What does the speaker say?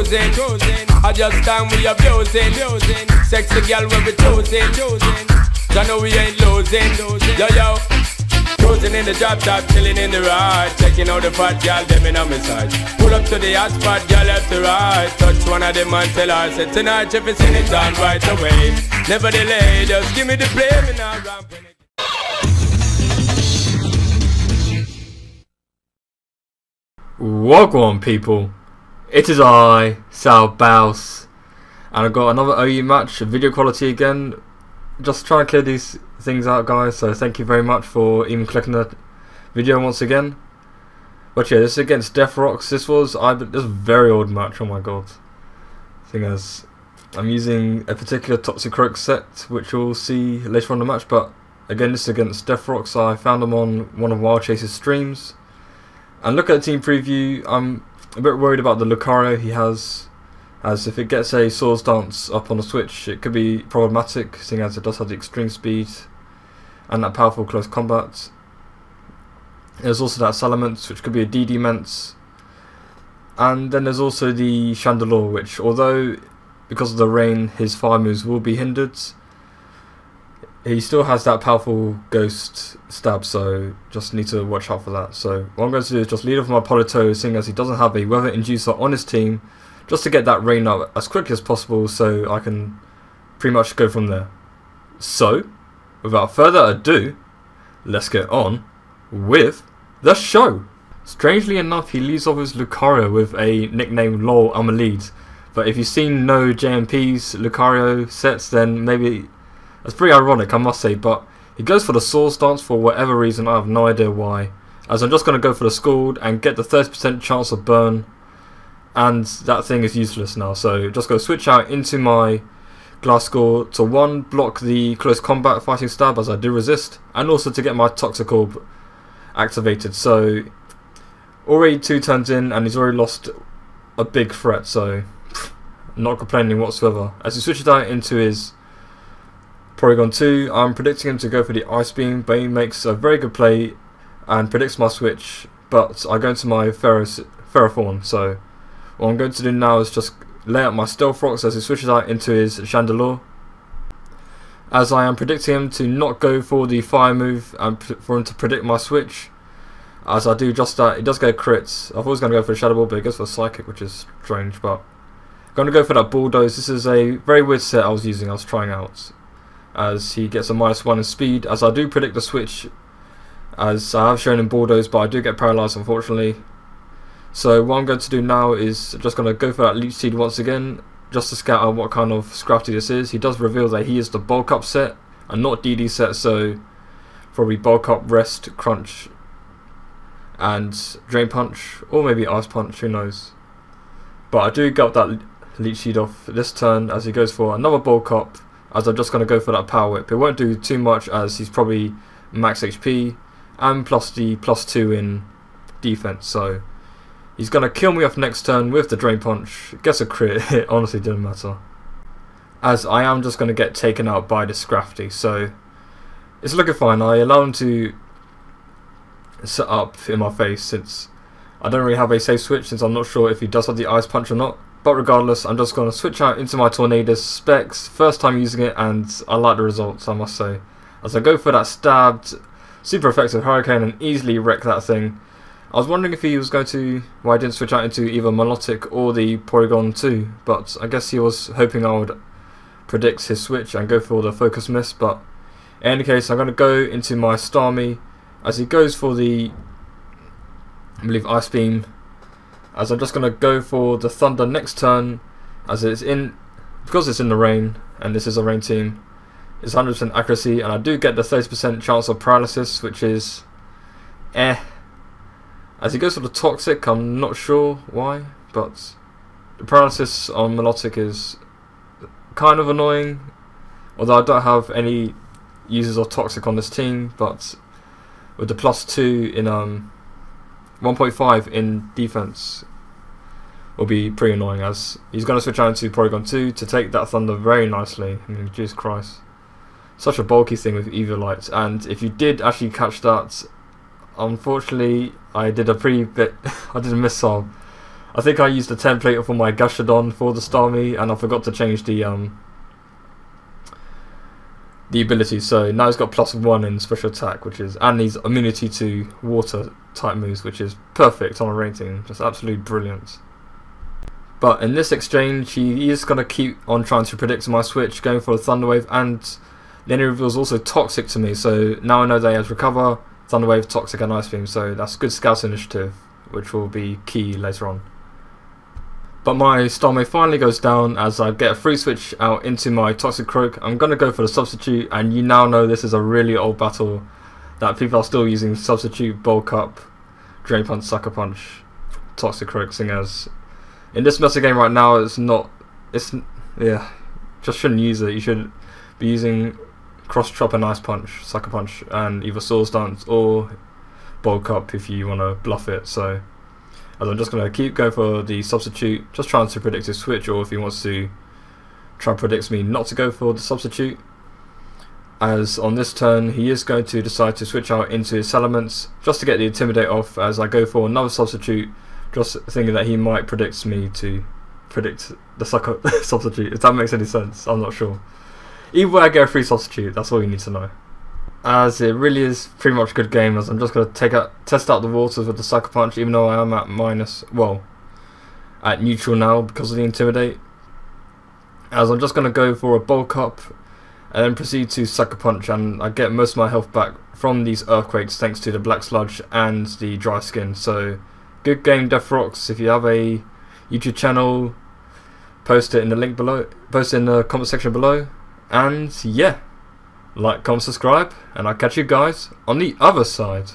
cruising. I just time we abusing. Sexy girl when we choosing. I know we ain't losing. Yo. Cruising in the drop top, chilling in the ride. Checking out the fat girl, them in on my side. Pull up to the hot spot, girl left to right. Touch one of them and tell her, say tonight if it's in it done right away. Never delay, just give me the blame and I'll ramp in it. Welcome people, it is I, SourBawss, and I've got another OU match, video quality again. Just trying to clear these things out, guys, so thank you very much for even clicking the video once again. But yeah, this is against Deathrox. This was a very old match, oh my god. Thing is, I'm using a particular Toxicroak set, which we'll see later on in the match, but again, this is against Deathrox. I found him on one of Wilechase's streams. And look at the team preview, I'm a bit worried about the Lucario he has, as if it gets a Swords Dance up on the switch, it could be problematic, seeing as it does have the extreme speed and that powerful close combat. There's also that Salamence, which could be a DD Mence. And then there's also the Chandelure, which although, because of the rain, his fire moves will be hindered, he still has that powerful ghost stab, so just need to watch out for that. So what I'm going to do is just lead off my Polito, seeing as he doesn't have a weather inducer on his team, just to get that rain up as quickly as possible so I can pretty much go from there. So, without further ado, let's get on with the show. Strangely enough, he leads off his Lucario with a nickname LOL I'm a lead, but if you've seen no JMP's Lucario sets, then maybe that's pretty ironic, I must say. But he goes for the Swords Dance for whatever reason, I have no idea why, as I'm just going to go for the Scald and get the 30% chance of burn, and that thing is useless now, so just go switch out into my Glasgow to 1, block the close combat fighting stab as I do resist, and also to get my Toxicroak activated. So already 2 turns in and he's already lost a big threat, so not complaining whatsoever. As he switches out into his Porygon 2, I'm predicting him to go for the Ice Beam, but he makes a very good play and predicts my switch, but I go into my Ferrothorn. So what I'm going to do now is just lay out my Deathrox as he switches out into his Chandelure, as I am predicting him to not go for the fire move and for him to predict my switch. As I do just that, he does get a crit. I thought he was going to go for a Shadow Ball, but he goes for a Psychic, which is strange. But I'm going to go for that Bulldoze. This is a very weird set I was trying out, as he gets a -1 in speed, as I do predict the switch, as I have shown in Bulldoze, but I do get paralysed unfortunately. So what I'm going to do now is just going to go for that Leech Seed once again, just to scout out what kind of Scrafty this is. He does reveal that he is the Bulk Up set and not DD set, so probably Bulk Up, Rest, Crunch and Drain Punch, or maybe Ice Punch, who knows. But I do get that Leech Seed off this turn as he goes for another Bulk Up, as I'm just going to go for that Power Whip. It won't do too much as he's probably max HP and plus the +2 in defense, so he's going to kill me off next turn with the Drain Punch. Gets a crit, it honestly didn't matter, as I am just going to get taken out by the Scrafty. So it's looking fine. I allow him to set up in my face, since I don't really have a safe switch, since I'm not sure if he does have the Ice Punch or not. But regardless, I'm just going to switch out into my Tornadus Specs, first time using it, and I like the results, I must say. As I go for that stabbed, super effective Hurricane and easily wreck that thing. I was wondering if he was going to, well, I didn't switch out into either Milotic or the Porygon 2, but I guess he was hoping I would predict his switch and go for the Focus Miss. But in any case, I'm going to go into my Starmie as he goes for the, I believe, Ice Beam, as I'm just going to go for the Thunder next turn, as it's in, because it's in the rain and this is a rain team, it's 100% accuracy, and I do get the 30% chance of paralysis, which is As he goes for the Toxic, I'm not sure why, but the paralysis on Milotic is kind of annoying, although I don't have any users of Toxic on this team. But with the +2 in 1.5 in defense will be pretty annoying, as he's going to switch out into Porygon 2 to take that Thunder very nicely. I mean, Jesus Christ, such a bulky thing with Eviolite. And if you did actually catch that, unfortunately I did a missile I think I used the template for my Gashadon for the Starmie, and I forgot to change the ability. So now he's got +1 in special attack, which is, and he's immunity to water type moves, which is perfect on a rating. Just absolutely brilliant. But in this exchange, he is going to keep on trying to predict my switch, going for a Thunderwave, and the enemy reveal is also toxic to me, so now I know that he has Recover, Thunderwave, Toxic and Ice Beam, so that's good scout initiative, which will be key later on. But my Starmie finally goes down as I get a free switch out into my Toxicroak. I'm going to go for the substitute, and you now know this is a really old battle that people are still using substitute, Bulk Up, Drain Punch, Sucker Punch, Toxicroak, seeing as in this metagame right now yeah, just shouldn't use it. You should be using Cross Chop and Ice Punch, Sucker Punch, and either Swords Dance or Bulk Up if you want to bluff it. So as I'm just going to keep going for the substitute, just trying to predict his switch, or if he wants to try and predict me not to go for the substitute, as on this turn he is going to decide to switch out into his elements just to get the Intimidate off, as I go for another substitute, just thinking that he might predict me to predict the sucker substitute, if that makes any sense. I'm not sure. Either way, I get a free substitute, that's all you need to know. As it really is pretty much a good game, as I'm just going to test out the waters with the Sucker Punch, even though I am at at neutral now because of the Intimidate. As I'm just going to go for a Bulk Up and then proceed to Sucker Punch, and I get most of my health back from these Earthquakes thanks to the Black Sludge and the Dry Skin. So good game, Deathrox. If you have a YouTube channel, post it in the link below, post it in the comment section below, and yeah, like, comment, subscribe, and I'll catch you guys on the other side.